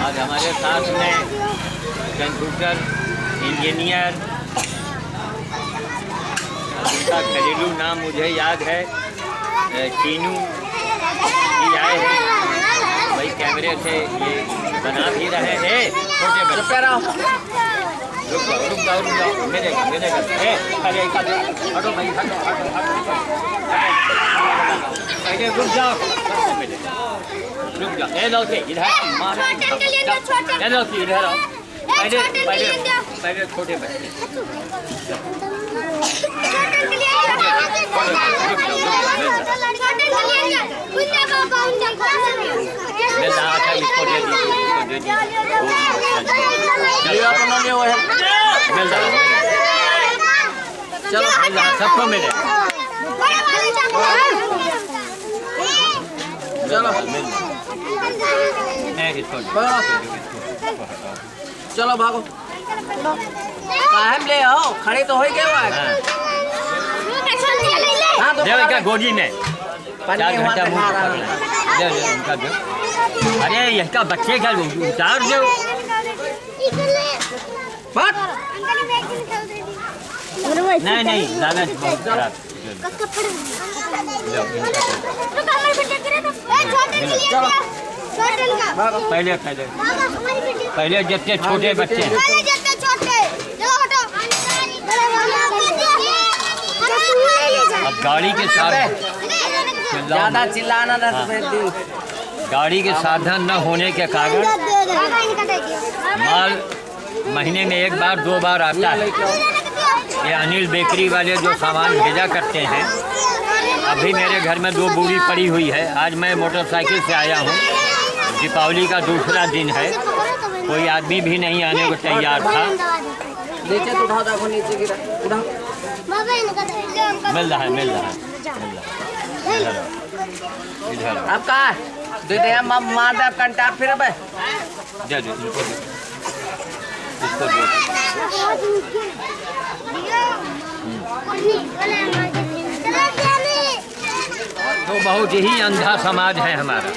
आज हमारे साथ में कंप्यूटर इंजीनियर, उनका घरेलू नाम मुझे याद है, टीनू जी आए हैं। भाई कैमरे से ये बना भी रहे हैं। छोटे बच्चे रुक जाओ मेरे हटो भाई, पहले रुक जाओ, ये लो से इधर मारा, ये लो से इधर आओ। पहले छोटे बच्चे इसको दे दीजिए। चलो सबको मिले, चलो चलो भागो, काहे में ले आओ, खड़े तो हो गए हाँ तो क्या गोदी में 4 घंटा उनका दो। अरे इसका बच्चे का उतार दो। नहीं दादा बहुत खराब। पहले जितने छोटे बच्चे हैं अब गाड़ी के साथ ज्यादा चिल्लाना ना, गाड़ी के साधन न होने के कारण माल महीने में 1 बार 2 बार आता है। ये अनिल बेकरी वाले जो सामान भेजा करते हैं, अभी मेरे घर में 2 बोरी पड़ी हुई है। आज मैं मोटरसाइकिल से आया हूँ, दीपावली का दूसरा दिन है, कोई आदमी भी नहीं आने को तैयार था। नीचे तो उठा दो, नीचे गिरा उठा, मिल रहा है इधर अब कहा दे दे, मार दे कंटा फिर अब दे दो इसको दो। तो बहुत ही अंधा समाज है हमारा।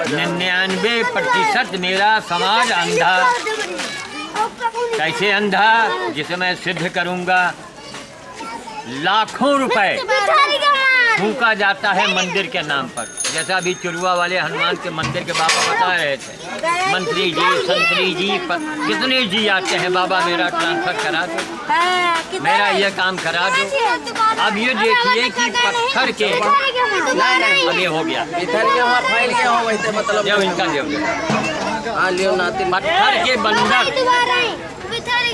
99% मेरा समाज अंधा। कैसे अंधा? जिसे मैं सिद्ध करूंगा। लाखों रुपए फूका जाता है मंदिर के नाम पर। जैसा अभी चुरुआ वाले हनुमान के मंदिर के बाबा बता रहे थे, मंत्री जी, संतरी जी, कितने जी आते हैं, बाबा मेरा ट्रांसफर करा दो, मेरा ये काम करा दो। अब ये देखिए कि पत्थर के अब ये हो गया, मतलब इनका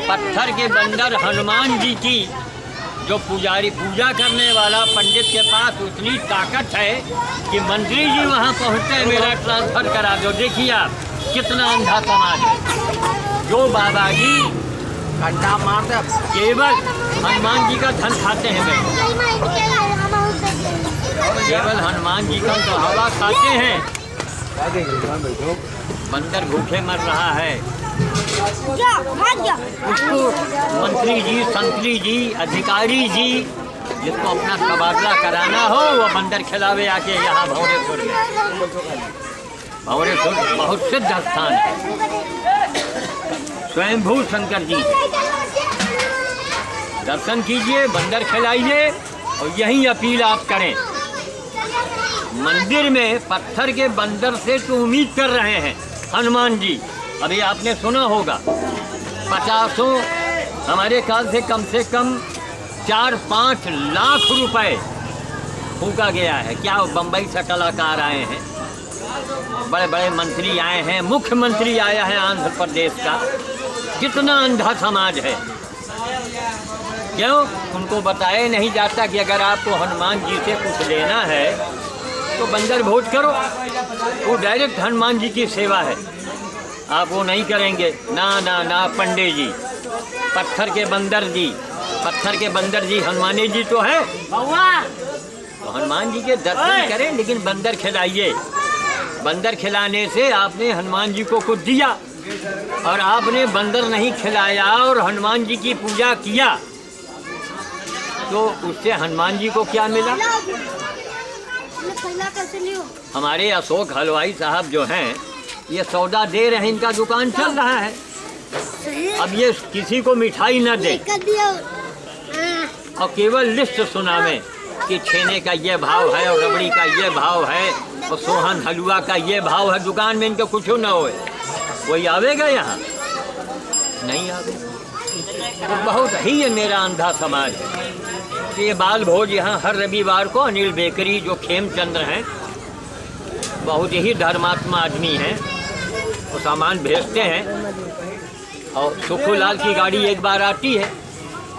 पत्थर के बंदर हनुमान जी की जो पूजा करने वाला पंडित के पास उतनी ताकत है कि मंत्री जी वहां पहुंचते मेरा ट्रांसफर करा दो। देखिए आप कितना अंधा समाज है। जो बाबा जी घंटा मारते केवल हनुमान जी का धन खाते हैं, केवल हनुमान जी का तो हवा खाते हैं। बंदर भूखे मर रहा है, उसको मंत्री जी, संतरी जी, अधिकारी जी जिसको अपना तबादला कराना हो वो बंदर खिलावे आके यहाँ भौरेपुर में। भौरेपुर बहुत सिद्ध स्थान है, स्वयंभू शंकर जी। दर्शन कीजिए, बंदर खिलाइए और यही अपील आप करें। मंदिर में पत्थर के बंदर से तो उम्मीद कर रहे हैं हनुमान जी। अभी आपने सुना होगा 50 हमारे ख्याल से कम 4-5 लाख रुपए फूका गया है। क्या बम्बई से कलाकार आए हैं, बड़े बड़े मंत्री आए हैं, मुख्यमंत्री आया है आंध्र प्रदेश का। कितना अंधा समाज है। क्यों? उनको बताया नहीं जाता कि अगर आपको हनुमान जी से कुछ लेना है तो बंदर भोज करो, वो डायरेक्ट हनुमान जी की सेवा है। आप वो नहीं करेंगे, ना ना ना पंडित जी, पत्थर के बंदर जी हनुमानी जी तो है। तो हनुमान जी के दर्शन करें लेकिन बंदर खिलाइए। बंदर खिलाने से आपने हनुमान जी को कुछ दिया और आपने बंदर नहीं खिलाया और हनुमान जी की पूजा किया तो उससे हनुमान जी को क्या मिला? हमारे अशोक हलवाई साहब जो हैं ये सौदा दे रहे हैं, इनका दुकान चल रहा है। अब ये किसी को मिठाई न दे और केवल लिस्ट सुनावे कि छेने का ये भाव है और रबड़ी का ये भाव है और सोहन हलवा का ये भाव है। दुकान में इनके कुछ न होए, कोई आवेगा यहाँ? नहीं आवेगा। तो बहुत ही ये मेरा अंधा समाज है कि ये बाल भोज यहाँ हर रविवार को अनिल बेकरी जो खेमचंद्र हैं, बहुत ही धर्मात्मा आदमी हैं, वो सामान भेजते हैं और सुखूलाल की गाड़ी एक बार आती है,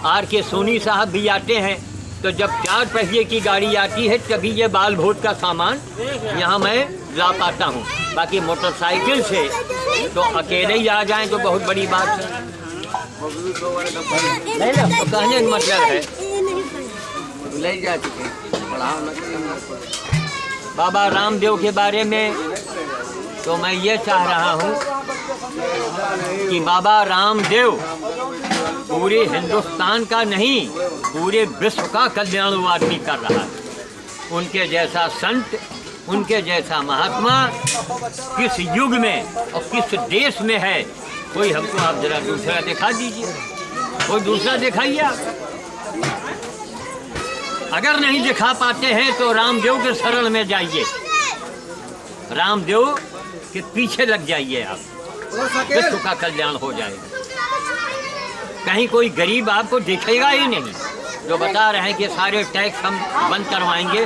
आर के सोनी साहब भी आते हैं। तो जब 4 पहिए की गाड़ी आती है तभी ये बाल भोज का सामान यहाँ मैं ला पाता हूँ। बाकी मोटरसाइकिल से तो अकेले ही आ जाएं तो बहुत बड़ी बात है। तो कहने का मतलब है ले जा चुके बाबा रामदेव के बारे में तो मैं ये चाह रहा हूँ कि बाबा रामदेव पूरे हिंदुस्तान का नहीं पूरे विश्व का कल्याण वो आदमी कर रहा है। उनके जैसा संत, उनके जैसा महात्मा किस युग में और किस देश में है, कोई हमको आप जरा दूसरा दिखा दीजिए, कोई दूसरा दिखाइए आप। अगर नहीं दिखा पाते हैं तो रामदेव के शरण में जाइए, रामदेव के पीछे लग जाइए, आप विश्व का कल्याण हो जाएगा। कहीं कोई गरीब आपको दिखेगा ही नहीं। जो बता रहे हैं कि सारे टैक्स हम बंद करवाएंगे,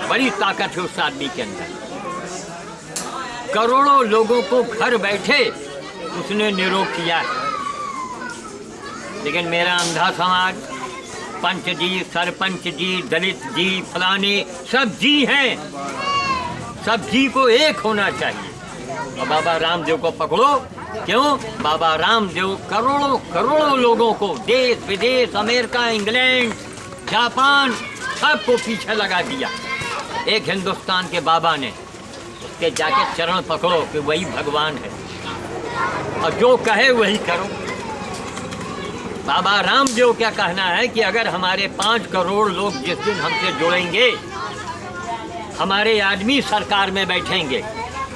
बड़ी ताकत है उस आदमी के अंदर। करोड़ों लोगों को घर बैठे उसने निरोग किया है। लेकिन मेरा अंधा समाज, पंच जी, सरपंच जी, दलित जी, फलाने सब जी हैं, सब जी को एक होना चाहिए। और बाबा रामदेव को पकड़ो। क्यों? बाबा रामदेव करोड़ों करोड़ों लोगों को देश विदेश, अमेरिका, इंग्लैंड, जापान सबको पीछे लगा दिया। एक हिंदुस्तान के बाबा ने उसके जाके चरण पकड़ो कि वही भगवान है और जो कहे वही करो। बाबा रामदेव क्या कहना है कि अगर हमारे 5 करोड़ लोग जिस दिन हमसे जुड़ेंगे, हमारे आदमी सरकार में बैठेंगे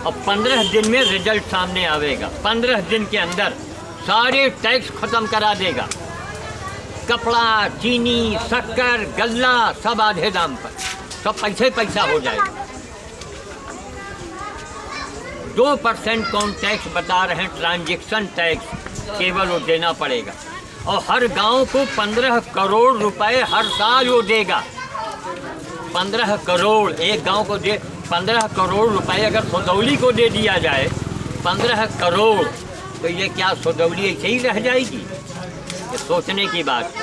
और 15 दिन में रिजल्ट सामने आवेगा। 15 दिन के अंदर सारे टैक्स खत्म करा देगा। कपड़ा, चीनी, शक्कर, गल्ला सब आधे दाम पर, सब पैसा हो जाएगा। 2% कौन टैक्स बता रहे हैं, ट्रांजैक्शन टैक्स केवल वो देना पड़ेगा। और हर गांव को 15 करोड़ रुपए हर साल वो देगा। 15 करोड़ एक गांव को दे। 15 करोड़ रुपए अगर सौदौली को दे दिया जाए 15 करोड़, तो ये क्या सौदौली ऐसे ही रह जाएगी? ये सोचने की बात।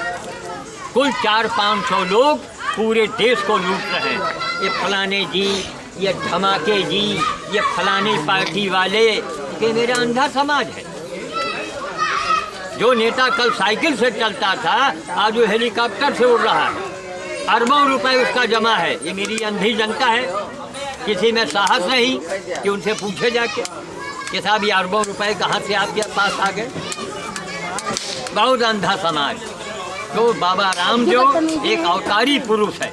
कुल 400-500 लोग पूरे देश को लूट रहे हैं। ये फलाने जी, ये धमाके जी, ये फलानी पार्टी वाले, ये मेरा अंधा समाज है। जो नेता कल साइकिल से चलता था आज वो हेलीकॉप्टर से उड़ रहा है। अरबों रुपए उसका जमा है। ये मेरी अंधी जनता है, किसी में साहस नहीं कि उनसे पूछे जाके कि साहब ये अरबों रुपए कहाँ से आपके पास आ गए। बहुत अंधा समाज। तो बाबा रामदेव एक अवतारी पुरुष है,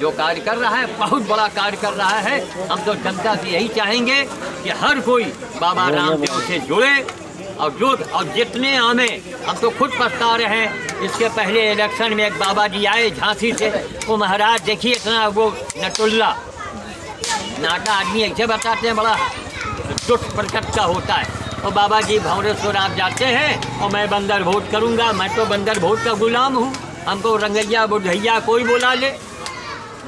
जो कार्य कर रहा है बहुत बड़ा कार्य कर रहा है। हम तो जनता से यही चाहेंगे कि हर कोई बाबा रामदेव से जुड़े और जितने आमे। हम तो खुद पछता रहे हैं। इसके पहले इलेक्शन में एक बाबा जी आए झांसी से, वो महाराज देखिए इतना वो नटुल्ला नाटा आदमी ऐसे बताते हैं, बड़ा दुष्ट प्रकृति का होता है। और बाबा जी भंवरेश्वर आप जाते हैं और मैं बंदर भोज करूंगा। मैं तो बंदर भोज का गुलाम हूँ। हमको रंगैया बुढ़ैया कोई बुला ले,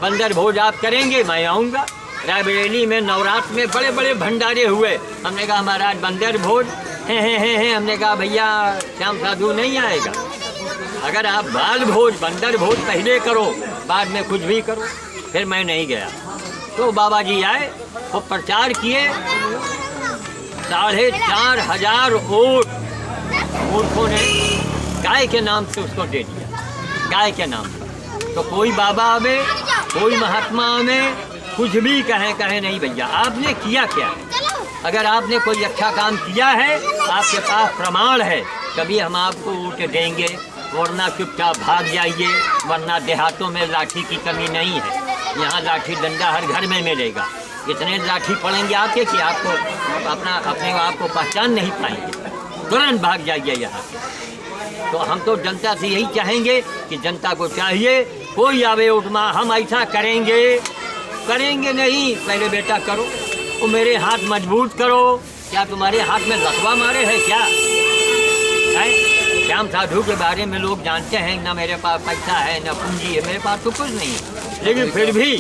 बंदर भोज आप करेंगे मैं आऊँगा। रायबरेली में नवरात्र में बड़े बड़े भंडारे हुए। हमने कहा महाराज बंदर भोज हैं। हमने कहा भैया श्याम साधु नहीं आएगा। अगर आप बाल भोज बंदर भोज पहले करो, बाद में कुछ भी करो। फिर मैं नहीं गया। तो बाबा जी आए, वो प्रचार किए। 4,500 वोट मूर्खों ने गाय के नाम से उसको दे दिया, गाय के नाम पर। तो कोई बाबा आवे, कोई महात्मा आवे, कुछ भी कहें नहीं भैया आपने किया क्या है। अगर आपने कोई अच्छा काम किया है, आपके पास प्रमाण है, तभी हम आपको वोट देंगे, वरना चुपचाप भाग जाइए, वरना देहातों में लाठी की कमी नहीं है। यहाँ लाठी डंडा हर घर में मिलेगा। इतने लाठी पड़ेंगे आपके कि आपको अपने आप को पहचान नहीं पाएंगे। तुरंत भाग जाइए यहाँ से। तो हम तो जनता से यही चाहेंगे कि जनता को चाहिए कोई आवे उठमा, हम ऐसा करेंगे नहीं। पहले बेटा करो, वो मेरे हाथ मजबूत करो। क्या तुम्हारे हाथ में लकवा मारे है क्या? श्याम साधु के बारे में लोग जानते हैं, ना मेरे पास पैसा है ना पूंजी है, मेरे पास तो कुछ नहीं है, लेकिन फिर भी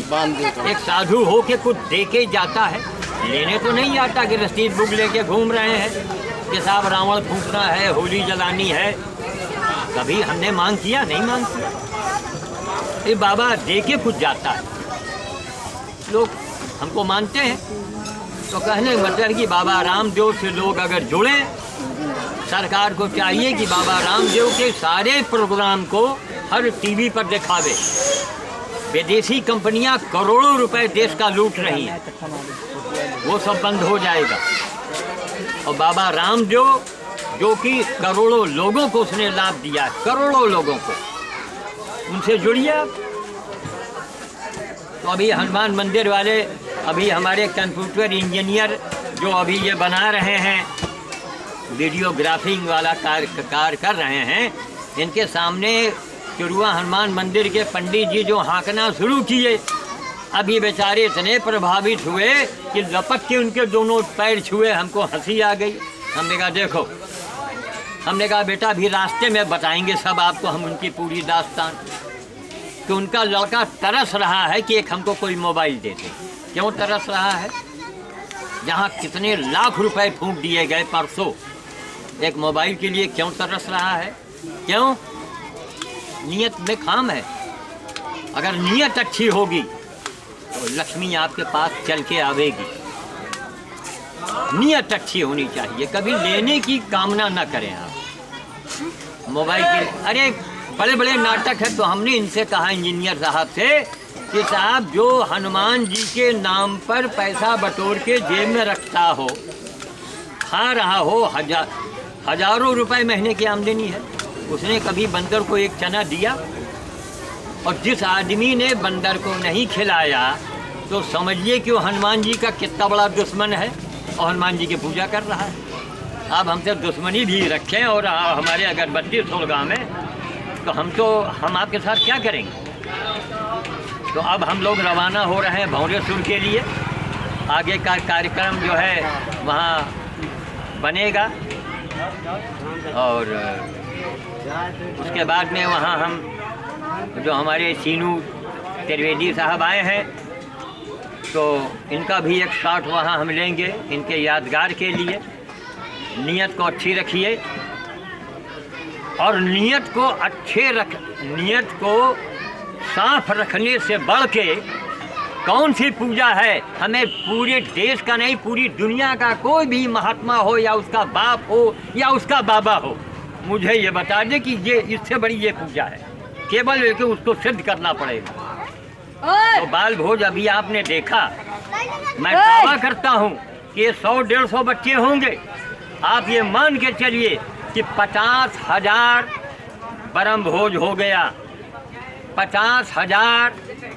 एक साधु हो के कुछ दे के जाता है। लेने तो नहीं आता कि रसीद बुक लेके घूम रहे हैं कि साहब रावण फूंकना है, होली जलानी है। कभी हमने मांग किया? नहीं मांग किया। ये बाबा दे के कुछ जाता है। लोग हमको मानते हैं तो कहने मतलब कि बाबा रामदेव से लोग अगर जुड़े, सरकार को चाहिए कि बाबा रामदेव के सारे प्रोग्राम को हर टीवी पर दिखावे। विदेशी कंपनियां करोड़ों रुपए देश का लूट रही हैं, वो सब बंद हो जाएगा। और बाबा रामदेव जो कि करोड़ों लोगों को उसने लाभ दिया, करोड़ों लोगों को, उनसे जुड़िए आप। तो अभी हनुमान मंदिर वाले, अभी हमारे कंप्यूटर इंजीनियर जो अभी ये बना रहे हैं, वीडियोग्राफिंग वाला कार्य कर रहे हैं, इनके सामने चुरुआ हनुमान मंदिर के पंडित जी जो हाँकना शुरू किए, अभी बेचारे इतने प्रभावित हुए कि लपक के उनके दोनों पैर छुए। हमको हंसी आ गई। हमने कहा देखो, हमने कहा बेटा अभी रास्ते में बताएंगे सब आपको हम उनकी पूरी दास्तान, कि उनका लड़का तरस रहा है कि एक हमको कोई मोबाइल दे दे। क्यों तरस रहा है? जहाँ कितने लाख रुपए फूंक दिए गए परसों एक मोबाइल के लिए, क्यों तरस रहा है? क्यों? नीयत में काम है। अगर नीयत अच्छी होगी तो लक्ष्मी आपके पास चल के आवेगी। नीयत अच्छी होनी चाहिए, कभी लेने की कामना ना करें आप मोबाइल के। अरे बड़े बड़े नाटक है। तो हमने इनसे कहा, इंजीनियर साहब से, कि साहब जो हनुमान जी के नाम पर पैसा बटोर के जेब में रखता हो, खा रहा हो, हजारों रुपए महीने की आमदनी है, उसने कभी बंदर को एक चना दिया? और जिस आदमी ने बंदर को नहीं खिलाया तो समझिए कि वो हनुमान जी का कितना बड़ा दुश्मन है और हनुमान जी की पूजा कर रहा है। आप हमसे दुश्मनी भी रखें और हमारे अगरबत्ती सोलगा में, तो हम आपके साथ क्या करेंगे? तो अब हम लोग रवाना हो रहे हैं भौरेसुर के लिए। आगे का कार्यक्रम जो है वहाँ बनेगा और उसके बाद में वहाँ हम जो हमारे सीनू त्रिवेदी साहब आए हैं, तो इनका भी एक शॉट वहाँ हम लेंगे इनके यादगार के लिए। नीयत को अच्छी रखिए और नीयत को साफ रखने से बढ़ के कौन सी पूजा है? हमें पूरे देश का नहीं, पूरी दुनिया का कोई भी महात्मा हो या उसका बाप हो या उसका बाबा हो, मुझे ये बता दे कि ये इससे बड़ी ये पूजा है। केवल लेके उसको सिद्ध करना पड़ेगा। तो बाल भोज अभी आपने देखा, मैं दावा करता हूँ कि 100-150 बच्चे होंगे। आप ये मान के चलिए कि 50,000 परम भोज हो गया, 50,000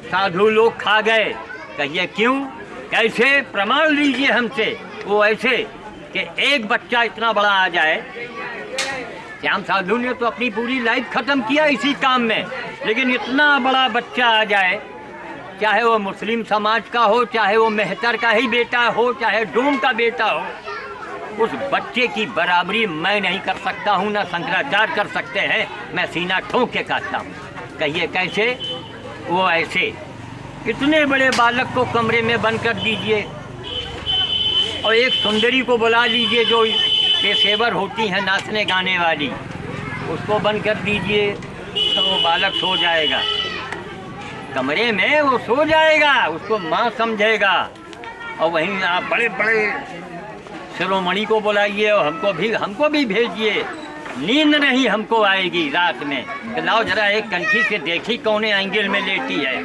साधु लोग खा गए। कहिए क्यों? कैसे? प्रमाण लीजिए हमसे। वो ऐसे कि एक बच्चा इतना बड़ा आ जाए। श्याम साधु ने तो अपनी पूरी लाइफ खत्म किया इसी काम में, लेकिन इतना बड़ा बच्चा आ जाए, चाहे वो मुस्लिम समाज का हो, चाहे वो मेहतर का ही बेटा हो, चाहे डोम का बेटा हो, उस बच्चे की बराबरी मैं नहीं कर सकता हूँ, ना शंकराचार्य कर सकते हैं। मैं सीना ठोक के कहता हूँ। कहिए कैसे? वो ऐसे इतने बड़े बालक को कमरे में बंद कर दीजिए और एक सुंदरी को बुला लीजिए जो पेशेवर होती हैं नाचने गाने वाली, उसको बंद कर दीजिए तो वो बालक सो जाएगा कमरे में, वो सो जाएगा, उसको माँ समझेगा। और वहीं आप बड़े बड़े शिरोमणि को बुलाइए और हमको भी भेजिए। नींद नहीं हमको आएगी रात में कि लाओ जरा एक कंठी से देखी कौन एंगल में लेटी है।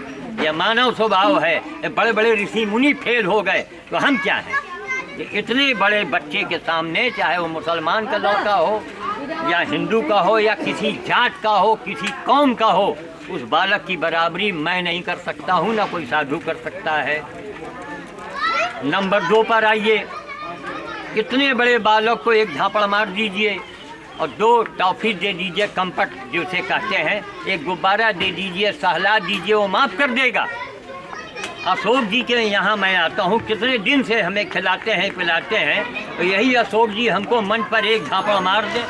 यह मानव स्वभाव है। ये बड़े बड़े ऋषि मुनि फेल हो गए तो हम क्या हैं? इतने बड़े बच्चे के सामने, चाहे वो मुसलमान का लड़का हो या हिंदू का हो या किसी जात का हो, किसी कौम का हो, उस बालक की बराबरी मैं नहीं कर सकता हूँ, ना कोई साधु कर सकता है। नंबर 2 पर आइए, इतने बड़े बालक को एक झापड़ मार दीजिए और 2 टॉफी दे दीजिए, कंपट जिसे कहते हैं, एक गुब्बारा दे दीजिए, सहला दीजिए, वो माफ़ कर देगा। अशोक जी के यहाँ मैं आता हूँ, कितने दिन से हमें खिलाते हैं पिलाते हैं, तो यही अशोक जी हमको मंच पर एक झापड़ मार दे।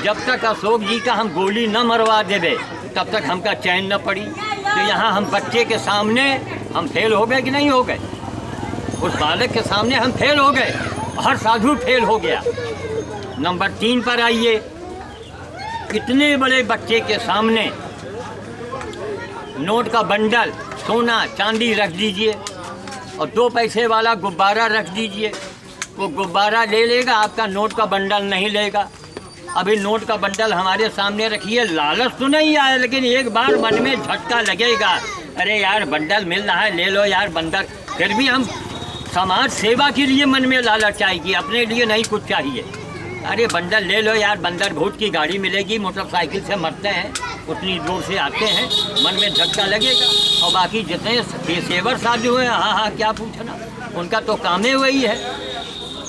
जब तक अशोक जी का हम गोली न मरवा देवे तब तक हमका चैन न पड़ी। तो यहाँ हम बच्चे के सामने हम फेल हो गए कि नहीं हो गए? उस बालक के सामने हम फेल हो गए, हर साधु फेल हो गया। नंबर 3 पर आइए, कितने बड़े बच्चे के सामने नोट का बंडल, सोना चांदी रख दीजिए और 2 पैसे वाला गुब्बारा रख दीजिए, वो गुब्बारा ले लेगा, आपका नोट का बंडल नहीं लेगा। अभी नोट का बंडल हमारे सामने रखिए, लालच तो नहीं आया, लेकिन एक बार मन में झटका लगेगा, अरे यार बंडल मिल रहा है, ले लो यार बंडल। फिर भी हम समाज सेवा के लिए मन में लालच आएगी, अपने लिए नहीं कुछ चाहिए। अरे बंडल ले लो यार, बंदर भूत की गाड़ी मिलेगी, मोटरसाइकिल से मरते हैं, उतनी दूर से आते हैं, मन में झटका लगेगा। और बाकी जितने पेशेवर साधु हैं, हाँ हाँ क्या पूछना, उनका तो काम ही वही है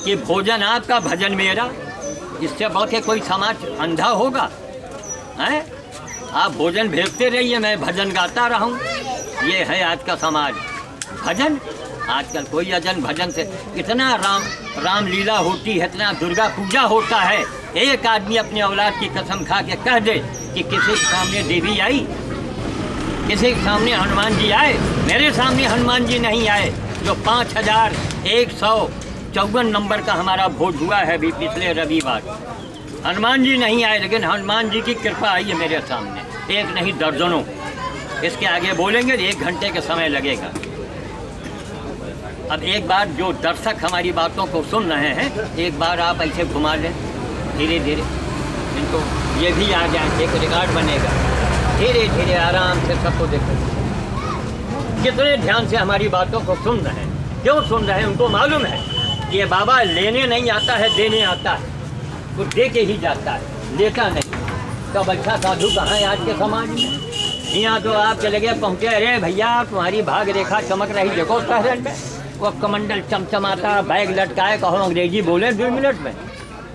कि भोजन आपका भजन मेरा। इससे बढ़ के कोई समाज अंधा होगा हैं? आप भोजन भेजते रहिए, मैं भजन गाता रहूं। ये है आज का समाज, भजन। आजकल कोई अजन भजन से इतना रामलीला होती है, इतना दुर्गा पूजा होता है, एक आदमी अपनी औलाद की कसम खा के कह दे कि किसी के सामने देवी आई, किसी के सामने हनुमान जी आए, मेरे सामने हनुमान जी नहीं आए। जो 5154 नंबर का हमारा भोज हुआ है अभी पिछले रविवार, हनुमान जी नहीं आए, लेकिन हनुमान जी की कृपा आई है मेरे सामने, एक नहीं दर्जनों। इसके आगे बोलेंगे 1 घंटे का समय लगेगा। अब एक बार जो दर्शक हमारी बातों को सुन रहे हैं, एक बार आप ऐसे घुमा लें धीरे धीरे, इनको ये भी आ जाए, एक रिकॉर्ड बनेगा। धीरे धीरे आराम से सबको देखो, कितने ध्यान से हमारी बातों को सुन रहे हैं। क्यों सुन रहे हैं? उनको मालूम है कि ये बाबा लेने नहीं आता है, देने आता है, वो दे के ही जाता है, लेता नहीं। तब अच्छा साधु कहाँ है आज के समाज में? यहाँ तो आप चले गए पहुँचे, अरे भैया तुम्हारी भाग रेखा चमक रही, देखो शहर में वो कमंडल चमचमाता, बैग लटकाए, कहो अंग्रेजी बोले 2 मिनट में,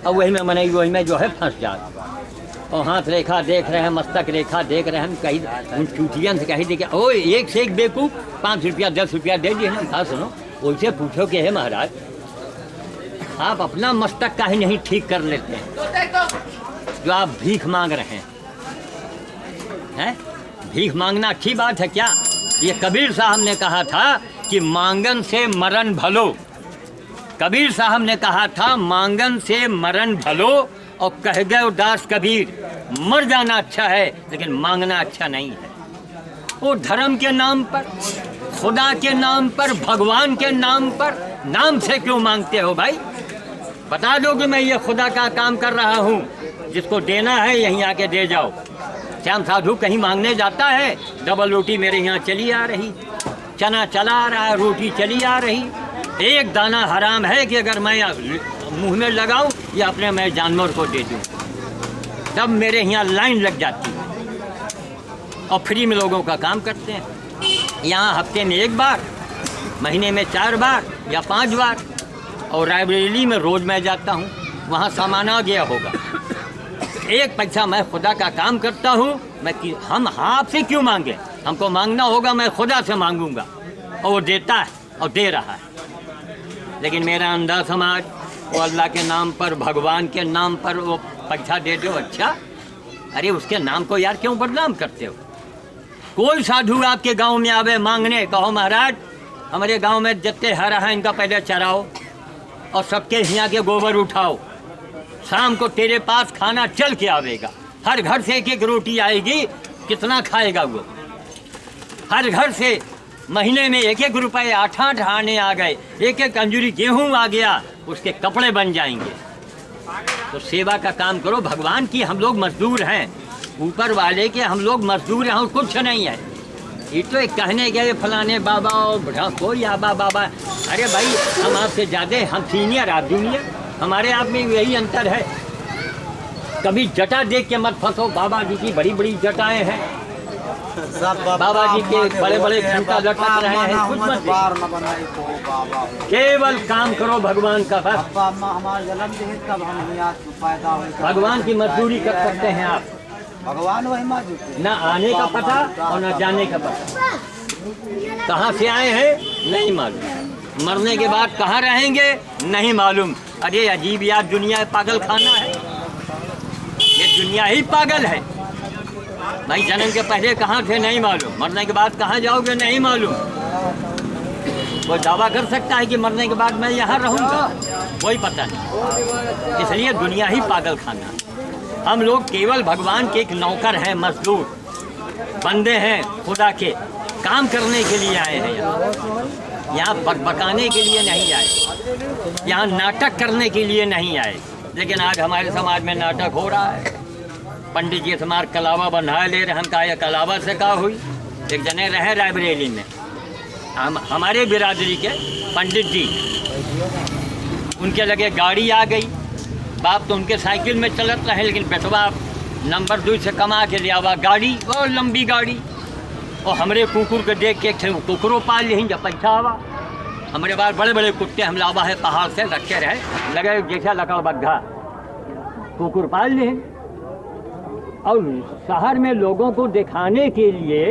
और वही में मनाई, वही में जो है फंस जाता। और हाथ रेखा देख रहे हैं, मस्तक रेखा देख रहे हैं, कहीं उन चूटियन से कहीं देखे, ओ एक से एक बेवकूफ़ 5 रुपया 10 रुपया दे दिए ना। सुनो, वैसे पूछो कि हे महाराज, आप अपना मस्तक काहे नहीं ठीक कर लेते हैं जो आप भीख मांग रहे हैं? भीख मांगना अच्छी बात है क्या? ये कबीर साहब ने कहा था कि मांगन से मरण भलो। कबीर साहब ने कहा था मांगन से मरण भलो, और कह गए दास कबीर, मर जाना अच्छा है लेकिन मांगना अच्छा नहीं है। वो धर्म के नाम पर, खुदा के नाम पर, भगवान के नाम पर, नाम से क्यों मांगते हो भाई? बता दो कि मैं ये खुदा का काम कर रहा हूँ, जिसको देना है यहीं आके दे जाओ। श्याम साधु कहीं मांगने जाता है, डबल रोटी मेरे यहाँ चली आ रही, चना चला आ रहा है, रोटी चली आ रही, एक दाना हराम है कि अगर मैं मुंह में लगाऊं या अपने मैं जानवर को दे दूं, तब मेरे यहाँ लाइन लग जाती है। और फ्री में लोगों का काम करते हैं। यहाँ हफ्ते में 1 बार, महीने में 4 बार या 5 बार। और रायबरेली में रोज़ मैं जाता हूँ, वहाँ सामान आ गया होगा। 1 पैसा मैं खुदा का काम करता हूँ। हम आपसे क्यों मांगे? हमको मांगना होगा, मैं खुदा से मांगूंगा, और वो देता है और दे रहा है। लेकिन मेरा अंधा समाज, वो अल्लाह के नाम पर, भगवान के नाम पर वो पैसा दे दो, अच्छा, अरे उसके नाम को यार क्यों बदनाम करते हो? कोई साधु आपके गांव में आवे मांगने, कहो महाराज हमारे गांव में जितने हरा है इनका पहले चराओ और सबके यहाँ के गोबर उठाओ, शाम को तेरे पास खाना चल के आवेगा। हर घर से 1-1 रोटी आएगी, कितना खाएगा वो? हर घर से महीने में 1-1 रुपये 8-8 आने आ गए, 1-1 अंजूरी गेहूँ आ गया, उसके कपड़े बन जाएंगे। तो सेवा का काम करो। भगवान की हम लोग मजदूर हैं, ऊपर वाले के हम लोग मजदूर हैं, और कुछ नहीं है। ये तो एक कहने गए फलाने बाबा और बुढ़ा कोई आबा बाबा, अरे भाई हम आपसे ज़्यादा, हम सीनियर आप जूनियर, हमारे आप में यही अंतर है। कभी जटा देख के मत फंसो, बाबा जी की बड़ी बड़ी जटाएं हैं, बाबा जी के बड़े बड़े घंटा लटक रहे हैं, कुछ मत देखो। केवल काम करो भगवान का, बस भगवान की मजदूरी कर सकते हैं आप। भगवान वही न आने का पता और न जाने का पता, कहाँ से आए हैं नहीं मालूम, मरने के बाद कहाँ रहेंगे नहीं मालूम। अरे अजीब यार दुनिया पागल खाना है, ये दुनिया ही पागल है भाई। जन्म के पहले कहाँ थे नहीं मालूम, मरने के बाद कहाँ जाओगे नहीं मालूम। कोई दावा कर सकता है कि मरने के बाद मैं यहाँ रहूँगा, कोई पता नहीं। इसलिए दुनिया ही पागल खाना है। हम लोग केवल भगवान के एक नौकर हैं, मजदूर बंदे हैं खुदा के, काम करने के लिए आए हैं यहाँ बकबकाने के लिए नहीं आए, यहाँ नाटक करने के लिए नहीं आए। लेकिन आज हमारे समाज में नाटक हो रहा है। पंडित जी समार कलावा बंधा ले रहे, हम कहा यह कलावा से का हुई। एक जने रहे रायबरेली में, हमारे बिरादरी के पंडित जी, उनके लगे गाड़ी आ गई, बाप तो उनके साइकिल में चलत रहे, लेकिन बेटवा नंबर 2 से कमा के ले आवा गाड़ी, और लंबी गाड़ी। और हमारे कुकुर के देख के कुकुरों पाल ली, जब पैसा आवा हमारे बार बड़े बड़े कुत्ते हम लावा है पहाड़ से रखे रहे, लगे जैसा लकड़ बग्घा, कुकुर पाल ली। और शहर में लोगों को दिखाने के लिए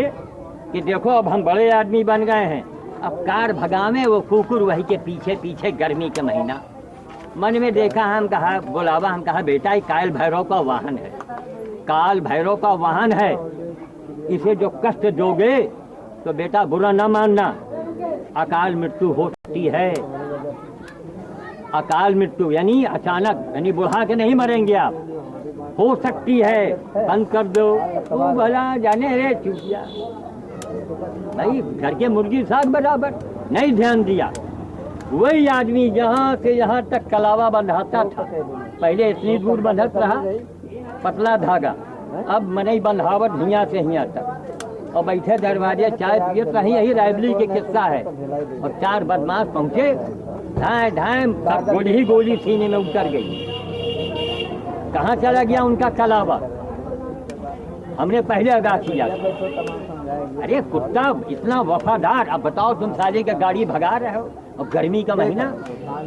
कि देखो अब हम बड़े आदमी बन गए हैं, अब कार भगावे वो कुकुर वही के पीछे पीछे, गर्मी के महीना। मन में देखा, हम कहा बुलावा, हम कहा बेटा ये काल भैरव का वाहन है, काल भैरव का वाहन है, इसे जो कष्ट दोगे तो बेटा बुरा ना मानना, अकाल मृत्यु हो सकती है। अकाल मृत्यु यानी अचानक, यानी बुढ़ा के नहीं मरेंगे आप, हो सकती है, बंद कर दो। तो भला जाने रे चूतिया भाई, घर के मुर्गी साग बराबर, नहीं ध्यान दिया। वही आदमी जहाँ से यहाँ तक कलावा बंधाता था, पहले इतनी दूर बंधत रहा पतला धागा, अब मनई बंधावट हिया से हिया तक, और बैठे दरवाजे चाय पियत रही। यही रायबली के किस्सा है। और 4 बदमाश पहुँचे, ढाए ढाए सब गोली ही गोली सीने में उतर गई। कहाँ चला गया उनका कलावा, हमने पहले आगाह किया। अरे कुत्ता इतना वफादार, अब बताओ तुम साले का गाड़ी भगा रहे हो, और गर्मी का महीना,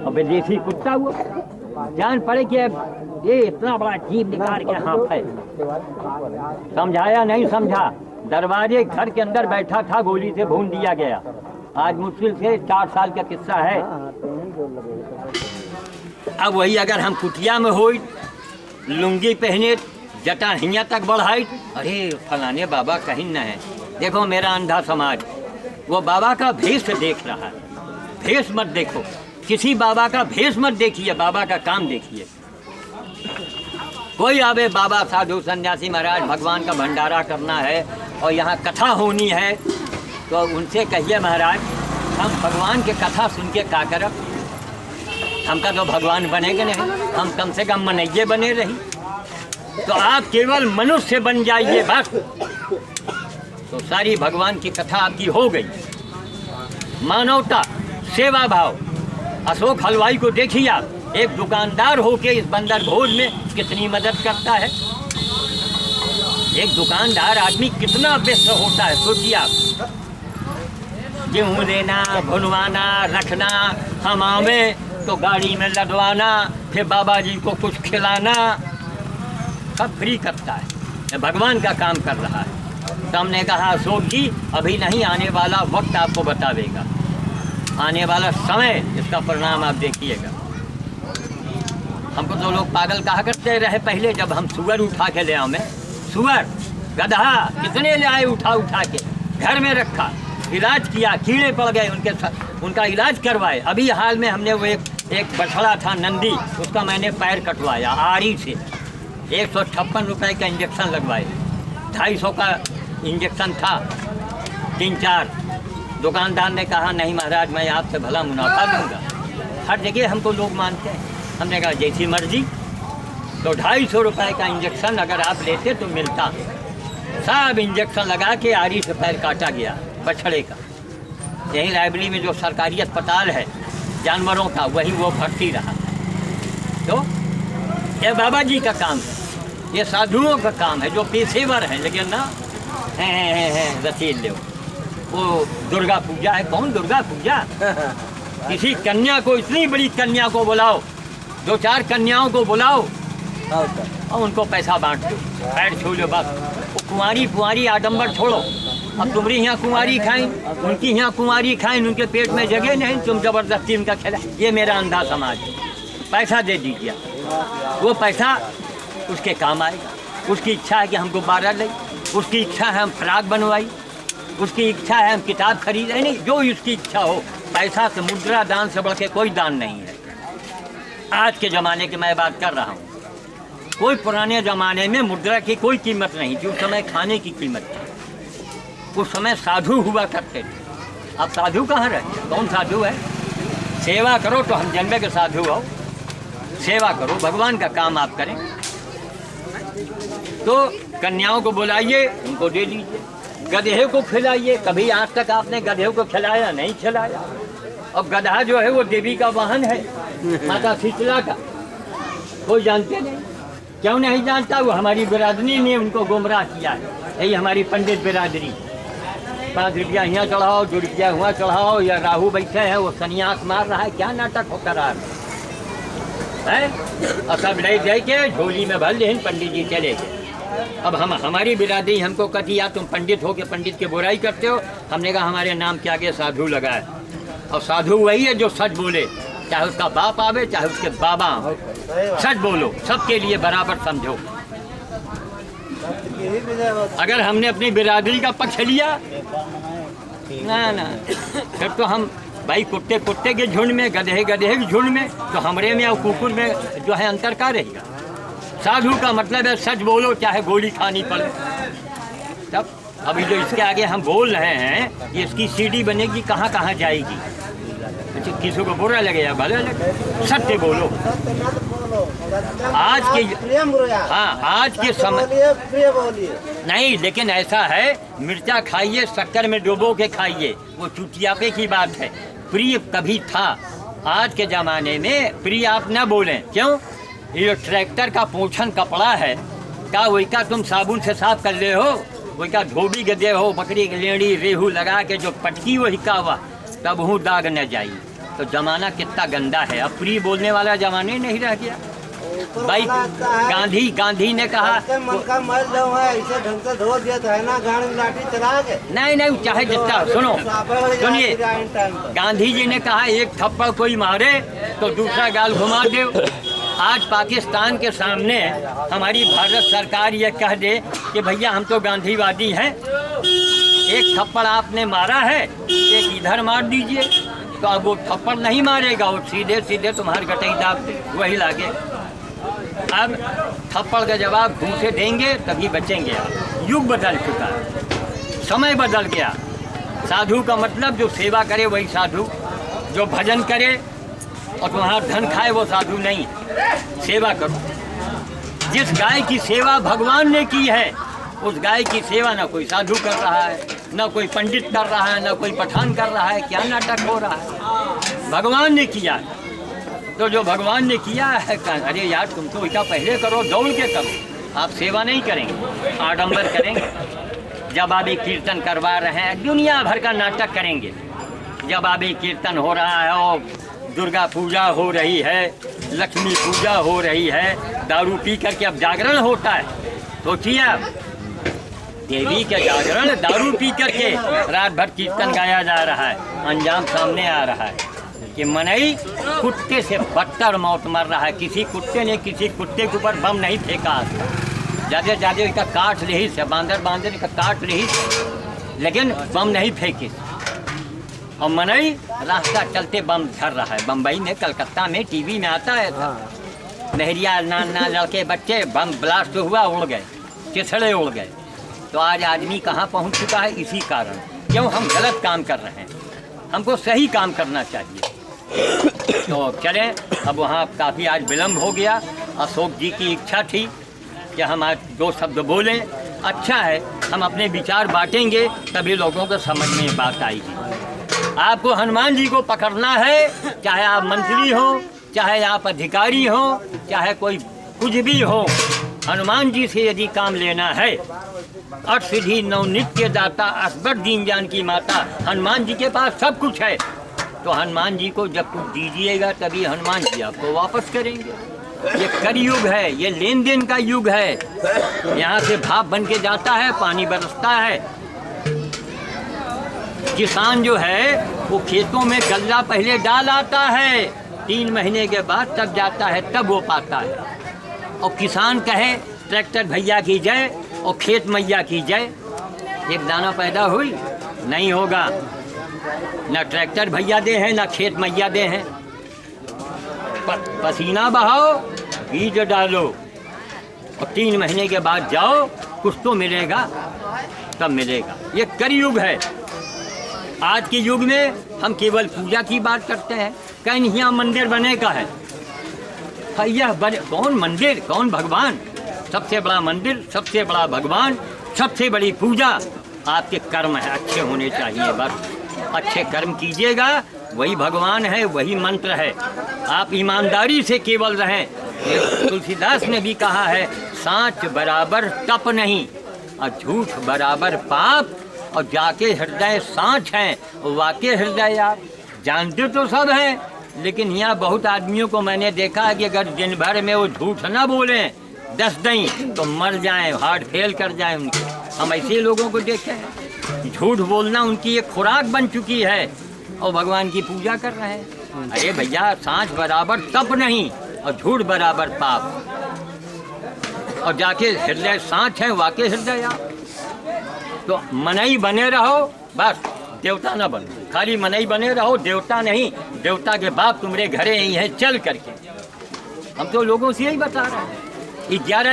और विदेशी कुत्ता हुआ, जान पड़े कि ये इतना बड़ा जीप निकाल के हाथ है। समझाया नहीं समझा, दरवाजे घर के अंदर बैठा था, गोली से भून दिया गया। आज मुश्किल से 4 साल का किस्सा है। अब वही अगर हम कुटिया में हो, लुंगी पहने, जटा हिया तक बढ़ाई, अरे फलाने बाबा कहीं न है। देखो मेरा अंधा समाज वो बाबा का भेष देख रहा है, भेष मत देखो, किसी बाबा का भेष मत देखिए, बाबा का काम देखिए। कोई आवे बाबा साधु सन्यासी महाराज भगवान का भंडारा करना है और यहाँ कथा होनी है, तो उनसे कहिए महाराज हम भगवान के कथा सुन के क्या करब, हमका तो भगवान बनेंगे नहीं, हम कम से कम मनैये बने रही। तो आप केवल मनुष्य बन जाइए बस, तो सारी भगवान की कथा आपकी हो गई। मानवता, सेवा भाव, अशोक हलवाई को देखिए आप, एक दुकानदार होके इस बंदर भोज में कितनी मदद करता है। एक दुकानदार आदमी कितना व्यस्त होता है, सोचिए आप। गेहूँ लेना, भुनवाना, रखना, हम आवे तो गाड़ी में लदवाना, फिर बाबा जी को कुछ खिलाना, सब फ्री करता है, भगवान का काम कर रहा है। तो हमने कहा अशोक जी अभी नहीं, आने वाला वक्त आपको बतावेगा, आने वाला समय इसका परिणाम आप देखिएगा। हमको तो लोग पागल कहा करते रहे पहले, जब हम सुअर उठा के ले आए, सुअर गधा कितने ले आए उठा उठा के, घर में रखा, इलाज किया, कीड़े पड़ गए उनका इलाज करवाए। अभी हाल में हमने वो एक बछड़ा था नंदी, उसका मैंने पैर कटवाया आरी से, 156 रुपये का इंजेक्शन लगवाए, 250 का इंजेक्शन था, 3-4। दुकानदार ने कहा नहीं महाराज मैं आपसे भला मुनाफा लूँगा। हर जगह हमको लोग मानते हैं। हमने कहा जैसी मर्जी, तो 250 रुपये का इंजेक्शन अगर आप लेते तो मिलता। सब इंजेक्शन लगा के आरी से पैर काटा गया बछड़े का। यहीं रायबरेली में जो सरकारी अस्पताल है जानवरों का, वही वो भर्ती रहा। तो ये बाबा जी का काम है। ये साधुओं का काम है जो पेशेवर हैं, लेकिन ना रसीद लो। वो दुर्गा पूजा है, कौन दुर्गा पूजा? किसी कन्या को, इतनी बड़ी कन्या को बुलाओ, 2-4 कन्याओं को बुलाओ और उनको पैसा बांट दो, पैर छू लो बस। वो कुंवारी आडंबर छोड़ो। अब तुम्हारी यहाँ कुंवारी खाएं, उनकी यहाँ कुंवारी खाएं, उनके पेट में जगह नहीं, तुम जबरदस्ती उनका खिला। ये मेरा अंधा समाज है। पैसा दे दीजिए, वो पैसा उसके काम आएगा। उसकी इच्छा है कि हमको 12 ले, उसकी इच्छा है हम फ्राक बनवाई, उसकी इच्छा है हम किताब खरीदें, नहीं जो उसकी इच्छा हो। पैसा से, मुद्रा दान से बढ़ के कोई दान नहीं है। आज के ज़माने की मैं बात कर रहा हूँ। कोई पुराने ज़माने में मुद्रा की कोई कीमत नहीं थी, उस समय खाने की कीमत थी। उस समय साधु हुआ करते थे। अब साधु कहाँ रहे? कौन साधु है? सेवा करो तो हम जन्मे के साधु हो। सेवा करो, भगवान का काम आप करें। तो कन्याओं को बुलाइए, उनको दे दीजिए। गधे को खिलाइए। कभी आज तक आपने गधे को खिलाया? नहीं खिलाया। और गधा जो है वो देवी का वाहन है, माता शीतला का। कोई जानते नहीं। क्यों नहीं जानता? वो हमारी बिरादरी ने उनको गुमराह किया है। यही हमारी पंडित बिरादरी। 5 रुपया यहाँ चढ़ाओ, 2 रुपया हुआ चढ़ाओ, या राहु बैठे हैं वो सन्यास मार रहा है। क्या नाटक होकर रहा है? और सब ले जाए के झोली में भर लें, पंडित जी चले गए। अब हमारी बिरादरी हमको कहती या तुम पंडित हो के पंडित की बुराई करते हो। हमने कहा हमारे नाम के आगे साधु लगा है, और साधु वही है जो सच बोले, चाहे उसका बाप आवे चाहे उसके बाबा हो। सच बोलो, सबके लिए बराबर समझो। अगर हमने अपनी बिरादरी का पक्ष लिया ना फिर तो हम भाई कुत्ते के झुंड में, गधे के झुंड में, तो हमरे में और कुकुर में जो है अंतर का रहेगा। साधु का मतलब है सच बोलो, चाहे गोली खानी पड़े। तब अभी जो इसके आगे हम बोल रहे हैं, ये इसकी सीडी बनेगी, कहाँ कहाँ जाएगी। अच्छा, किसी को बुरा लगे या भला लगे, सत्य बोलो। आज के समय नहीं, लेकिन ऐसा है, मिर्चा खाइए, शक्कर में डुबो के खाइए, वो चुटियापे की बात है। प्रिय कभी था, आज के ज़माने में प्रिय आप न बोलें। क्यों? ये ट्रैक्टर का पोछन कपड़ा है का, वही का तुम साबुन से साफ कर ले हो, वही का धोबी के दे हो, बकरी की लेड़ी रेहू लगा के जो पटकी वही का हुआ, तब हूँ दाग न जाई। तो जमाना कितना गंदा है। अब प्रिय बोलने वाला जमाने नहीं रह गया भाई। गांधी ने कहा ऐसे ढंग से धो दिया था ना, गाड़ी लाठी चला के। नहीं, चाहे जितना सुनिए, गांधी जी ने कहा एक थप्पड़ कोई मारे तो दूसरा गाल घुमा दे। आज पाकिस्तान के सामने हमारी भारत सरकार ये कह दे कि भैया हम तो गांधीवादी हैं, एक थप्पड़ आपने मारा है, एक इधर मार दीजिए, तो अब वो थप्पड़ नहीं मारेगा, वो सीधे सीधे तुम्हारे गटई दाब वही लागे। अब थप्पड़ का जवाब घूंसे देंगे तभी बचेंगे आप। युग बदल चुका है, समय बदल गया। साधु का मतलब जो सेवा करे वही साधु, जो भजन करे और तुम्हारा धन खाए वो साधु नहीं। सेवा करो। जिस गाय की सेवा भगवान ने की है, उस गाय की सेवा ना कोई साधु कर रहा है, ना कोई पंडित कर रहा है, ना कोई पठान कर रहा है। क्या नाटक हो रहा है? भगवान ने किया है, तो जो भगवान ने किया है, अरे यार तुम तो इसका पहले करो, दौड़ के करो। आप सेवा नहीं करेंगे, आडंबर करेंगे। जब आप एक कीर्तन करवा रहे हैं, दुनिया भर का नाटक करेंगे। जब आप एक कीर्तन हो रहा है और दुर्गा पूजा हो रही है, लक्ष्मी पूजा हो रही है, दारू पी करके अब जागरण होता है, सोचिए आप, देवी के जागरण दारू पी करके रात भर कीर्तन गाया जा रहा है। अंजाम सामने आ रहा है कि मनई कुत्ते से बदतर मौत मर रहा है। किसी कुत्ते ने किसी कुत्ते के ऊपर बम नहीं फेंका, ज़्यादा इसका काट रही से, बांदर का काट रही से, लेकिन बम नहीं फेंके। और मनई रास्ता चलते बम धर रहा है। बम्बई में, कलकत्ता में टीवी में आता है, नहरिया ना लड़के बच्चे, बम ब्लास्ट हुआ, उड़ गए, चिथड़े उड़ गए। तो आज आदमी कहाँ पहुँच चुका है? इसी कारण। क्यों? हम गलत काम कर रहे हैं, हमको सही काम करना चाहिए। तो चलें, अब वहाँ काफ़ी आज विलम्ब हो गया। अशोक जी की इच्छा थी कि हम आज 2 शब्द बोलें। अच्छा है, हम अपने विचार बांटेंगे तभी लोगों को समझ में बात आएगी। आपको हनुमान जी को पकड़ना है, चाहे आप मंत्री हो, चाहे आप अधिकारी हो, चाहे कोई कुछ भी हो, हनुमान जी से यदि काम लेना है, अष्ट सिद्धि नवनित्य दाता असबर दीन जान की माता, हनुमान जी के पास सब कुछ है। तो हनुमान जी को जब कुछ दीजिएगा तभी हनुमान जी आपको वापस करेंगे। ये कलयुग है, ये लेन देन का युग है। यहाँ से भाप बन के जाता है, पानी बरसता है। किसान जो है वो खेतों में गल्ला पहले डाल आता है, 3 महीने के बाद तब जाता है, तब वो पाता है। और किसान कहे ट्रैक्टर भैया की जय और खेत मैया की जय, एक दाना पैदा हुई नहीं होगा। ना ट्रैक्टर भैया दे हैं, ना खेत मैया दे हैं। पसीना बहाओ, बीज डालो और 3 महीने के बाद जाओ, कुछ तो मिलेगा, तब मिलेगा। ये कलयुग है। आज के युग में हम केवल पूजा की बात करते हैं। कहीं यहाँ मंदिर बने का है, यह बने, कौन मंदिर कौन भगवान? सबसे बड़ा मंदिर, सबसे बड़ा भगवान, सबसे बड़ी पूजा आपके कर्म है, अच्छे होने चाहिए। बस अच्छे कर्म कीजिएगा, वही भगवान है, वही मंत्र है। आप ईमानदारी से केवल रहें। तुलसीदास ने भी कहा है, सांच बराबर तप नहीं और झूठ बराबर पाप, और जाके हृदय सांच हैं, वाके हृदय आप। जानते तो सब हैं, लेकिन यहाँ बहुत आदमियों को मैंने देखा है कि अगर दिन भर में वो झूठ ना बोलें 10 दिन तो मर जाएं, हार्ट फेल कर जाएं उनके। हम ऐसे लोगों को देखे हैं, झूठ बोलना उनकी एक खुराक बन चुकी है और भगवान की पूजा कर रहे हैं। अरे भैया, सांच बराबर तप नहीं और झूठ बराबर पाप, और जाके हृदय सांच है, वाके हृदय आप। तो मनई बने रहो, बस देवता ना बनो। खाली मनई बने रहो, देवता नहीं। देवता के बाप तुम्हारे घरे ही हैं, चल करके। हम तो लोगों से यही बता रहे हैं।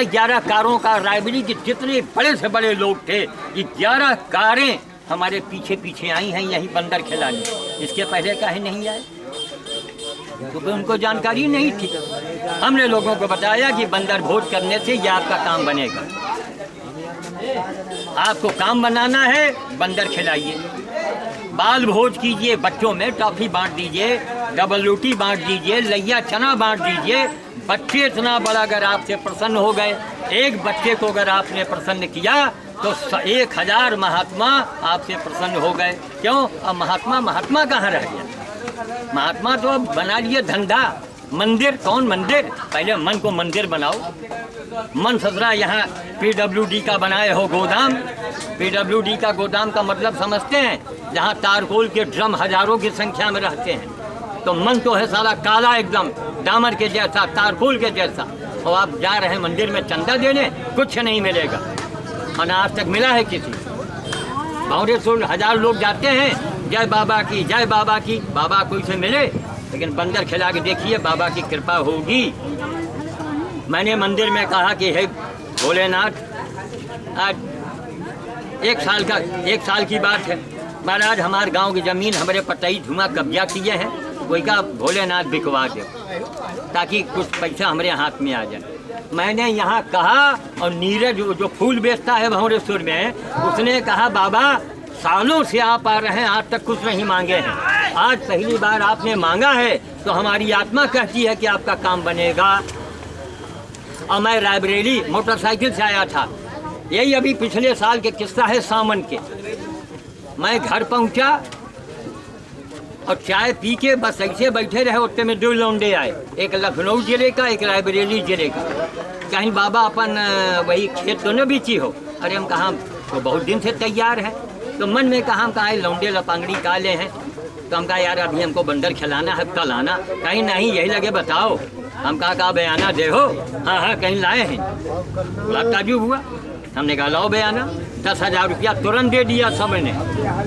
11 कारों का रायबरेली के जितने बड़े से बड़े लोग थे, 11 कारें हमारे पीछे पीछे आई हैं यही बंदर खिलाने। इसके पहले काहे नहीं आए? क्योंकि उनको जानकारी नहीं थी। हमने लोगों को बताया कि बंदर भोज करने से ये आपका काम बनेगा। आपको काम बनाना है, बंदर खिलाइए। बाल भोज कीजिए, बच्चों में टॉफी बांट दीजिए, डबल रोटी बांट दीजिए, लैया चना बांट दीजिए। बच्चे इतना बड़ा अगर आपसे प्रसन्न हो गए, एक बच्चे को अगर आपने प्रसन्न किया तो 1000 महात्मा आपसे प्रसन्न हो गए। क्यों? अब महात्मा कहाँ रह गया? महात्मा तो अब बना लिए धंधा। मंदिर, कौन मंदिर? पहले मन को मंदिर बनाओ। मन ससुरा यहाँ PWD का बनाए हो गोदाम। PWD का गोदाम का मतलब समझते हैं? जहाँ तारकोल के ड्रम हजारों की संख्या में रहते हैं। तो मन तो है सारा काला, एकदम डामर के जैसा, तारकोल के जैसा। और आप जा रहे हैं मंदिर में चंदा देने, कुछ नहीं मिलेगा। और आज तक मिला है किसी? भावरेश्वर 1000 लोग जाते हैं, जय बाबा की, जय बाबा की। बाबा कोई से मिले? लेकिन बंदर खिला के देखिए, बाबा की कृपा होगी। मैंने मंदिर में कहा कि हे भोलेनाथ, आज 1 साल की बात है, महाराज हमारे गांव की ज़मीन हमारे पतई धुआं कब्जा किए हैं। कोई का भोलेनाथ बिकवा दे ताकि कुछ पैसा हमारे हाथ में आ जाए। मैंने यहाँ कहा, और नीरज जो फूल बेचता है भंवरेश्वर में, उसने कहा बाबा सालों से आप आ रहे हैं, आज तक कुछ नहीं मांगे हैं, आज पहली बार आपने मांगा है, तो हमारी आत्मा कहती है कि आपका काम बनेगा। और मैं रायबरेली मोटरसाइकिल से आया था, यही अभी पिछले साल के किस्सा है, सावन के। मैं घर पहुंचा और चाय पी के बस ऐसे बैठे रहे, उतने में 2 लौंडे आए, एक लखनऊ जिले का, एक रायबरेली जिले का। कहीं बाबा अपन वही खेत तो न बीची हो? अरे हम कहा तो बहुत दिन से तैयार है। तो मन में कहा, हम कहा लौंडे लपांगड़ी काले हैं। तो हम कहा यार अभी हमको बंदर खिलाना है, कल आना। कहीं नहीं, यही लगे बताओ। हम कहा बयाना दे हो? हाँ कहीं लाए हैं। बड़ा ताजुब हुआ। हमने कहा लाओ बयाना। 10,000 रुपया तुरंत दे दिया सबने।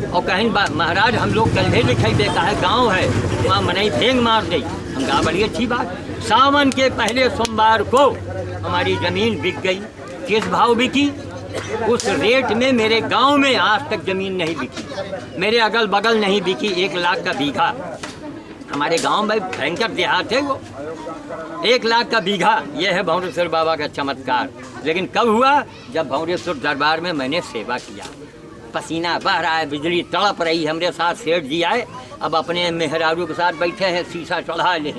और कहीं महाराज हम लोग कल्हे लिखाई देखा है, गाँव है वहाँ मनई फेंग मार दी। हम कहा बड़ी अच्छी बात। सावन के पहले सोमवार को हमारी ज़मीन बिक गई। किस भाव बिकी? उस रेट में मेरे गांव में आज तक ज़मीन नहीं बिकी, मेरे अगल बगल नहीं बिकी। 1 लाख का बीघा हमारे गांव में, भयंकर देहात है वो। 1 लाख का बीघा, ये है भंवरेश्वर बाबा का चमत्कार। लेकिन कब हुआ? जब भंवरेश्वर दरबार में मैंने सेवा किया। पसीना बह रहा है, बिजली तड़प रही। हमारे साथ सेठ जी आए, अब अपने मेहरारू के साथ बैठे हैं, शीशा चढ़ा ले।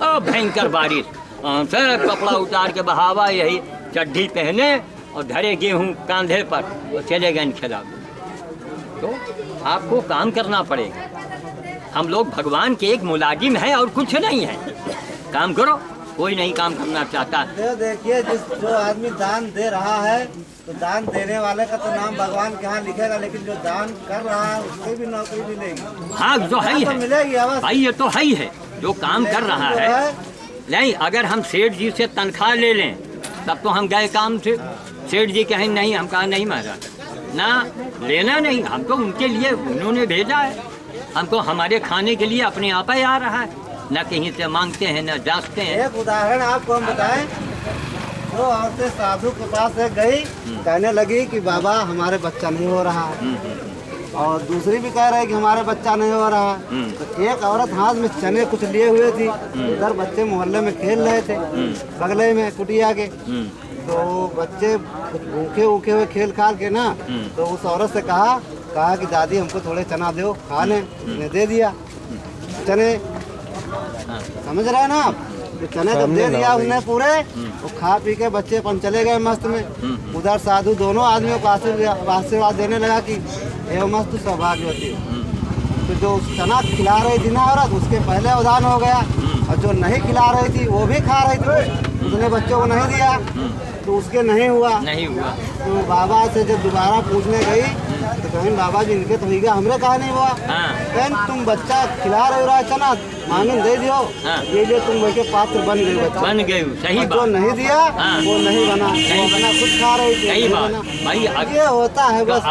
भयंकर बारिश, सर कपड़ा उतार के बहावा, यही चड्ढी पहने और धरे गेहूँ कांधे पर और चले गए खिला। तो आपको काम करना पड़ेगा। हम लोग भगवान के एक मुलाजिम हैं और कुछ नहीं है। काम करो, कोई नहीं काम करना चाहता। देखिए जो आदमी दान दे रहा है तो दान देने वाले का तो नाम भगवान के यहाँ लिखेगा, लेकिन जो दान कर रहा है उसको भी नौकरी मिलेगी। हाँ जो है ही तो है मिलेगी अवश्य। भाई, ये तो है ही है जो काम कर रहा है। नहीं, अगर हम सेठ जी से तनख्वाह ले लें तब तो हम गए काम से। सेठ जी कहें नहीं, हम कहा नहीं महाराज, ना लेना नहीं, हमको उनके लिए उन्होंने भेजा है, हमको हमारे खाने के लिए अपने आप ही आ रहा है, न कहीं से मांगते हैं न जांचते हैं। एक उदाहरण आपको हम बताएं, दो औरतें साधु के पास एक गई, कहने लगी कि बाबा हमारे बच्चा नहीं हो रहा है, और दूसरी भी कह रही कि हमारे बच्चा नहीं हो रहा है। तो एक औरत हाथ में चने कुछ लिए हुए थी, इधर बच्चे मोहल्ले में खेल रहे थे बगले में कुटिया के, तो बच्चे भूखे उखे हुए खेल खाल के ना, तो उस औरत से कहा कि दादी हमको थोड़े चना दो खा लें। उसने दे दिया चने, समझ रहे हैं ना आप, तो चने जब दे दिया उसने पूरे, वो खा पी के बच्चे अपन चले गए मस्त में। उधर साधु दोनों आदमियों को आशीर्वाद देने लगा कि हे मस्त सौभाग्यवती। तो जो चना खिला रही थी ना औरत, उसके पहले उदान हो गया, और जो नहीं खिला रही थी वो भी खा रही थी, उसने बच्चों को नहीं दिया तो उसके नहीं हुआ। तो बाबा से जब दोबारा पूछने गई तो कहीं बाबा जी इनके तो हो गया, हमरे कहा नहीं हुआ। कहीं तुम बच्चा खिला रहे हो चना, मांगे दे दियो, ये लिए तुम वही के पात्र बन गए। सही जो नहीं दिया वो नहीं बना, खुद खा रही थी। सही बात भाई, ये होता है बस।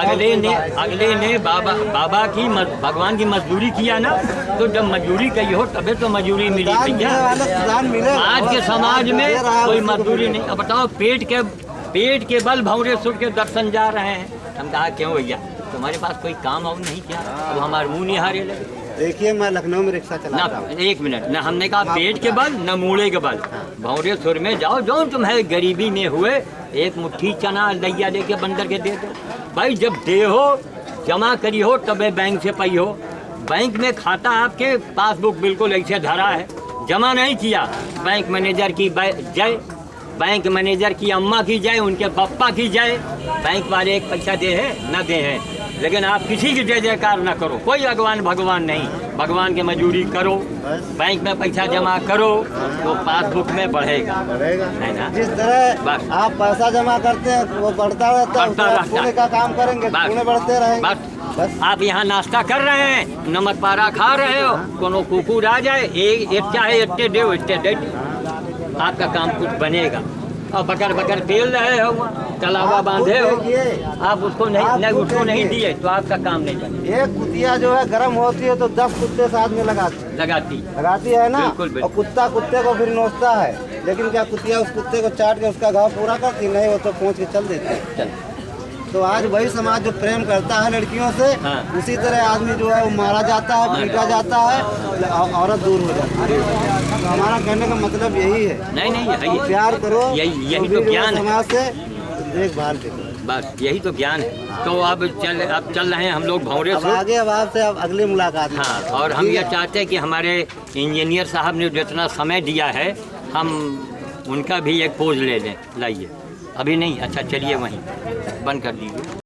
अगले ने बाबा की भगवान की मजदूरी किया ना, तो जब मजदूरी कही हो तबे तो मजदूरी मिली। आज के समाज में कोई मजदूरी नहीं। अब बताओ, पेट के बल भंवरेश्वर के दर्शन जा रहे हैं। हम कहा क्यों भैया, तुम्हारे पास कोई काम और नहीं क्या? अब हमारे मुँह निहारे लगे। देखिए मैं लखनऊ में रिक्शा चलाता हूँ। एक मिनट ना, हमने कहा पेट के बल न मूड़े के बल। भंवरेश्वर में जाओ, जो तुम्हें गरीबी में हुए एक मुट्ठी चना लैया लेके बंदर के दे दो। भाई जब दे हो, जमा करी हो, तबे बैंक से पाई हो। बैंक में खाता आपके पासबुक बिल्कुल ऐसे धरा है, जमा नहीं किया। बैंक मैनेजर की जय, बैंक मैनेजर की अम्मा की जय, उनके पापा की जय। बैंक वाले एक पैसा दे है न दे है, लेकिन आप किसी की जय जयकार न करो। कोई भगवान नहीं, भगवान की मजदूरी करो, बैंक में पैसा जमा करो तो पासबुक में बढ़ेगा है ना। जिस तरह आप पैसा जमा करते हैं वो बढ़ता रहता है, पुण्य का काम करेंगे पुण्य बढ़ते रहेंगे। बस आप यहाँ नाश्ता कर रहे हैं, नमक पारा खा रहे हो, कोनो कुकुर आ जाए, एक चाहे इतने दे इतने दे, आपका काम कुछ बनेगा। और बकर तेल रहे हो, तलावा बांधे हो, आप उसको नहीं दिए तो आपका काम नहीं बनेगा। एक कुतिया जो है गर्म होती है तो 10 कुत्ते साथ में लगाती है ना। बिल्कुल। और कुत्ता कुत्ते को फिर नोचता है, लेकिन क्या कुतिया उस कुत्ते को चाट के उसका घाव पूरा करती नहीं, वो तो पहुँच के चल देती है। तो आज वही समाज जो प्रेम करता है लड़कियों से, उसी तरह आदमी जो है वो मारा जाता है, पीटा जाता है, औरत दूर हो जाती है। तो हमारा कहने का मतलब यही है। नहीं प्यार करो, यही तो ज्ञान है। समाज से देखभाल करो, बस यही तो ज्ञान है। तो अब चल रहे हैं हम लोग भंवरेश्वर। आगे अब आपसे अगली मुलाकात। हाँ, और हम ये चाहते हैं कि हमारे इंजीनियर साहब ने जितना समय दिया है, हम उनका भी एक पोज ले लें। लाइए, अभी नहीं, अच्छा चलिए वहीं बंद कर दीजिए।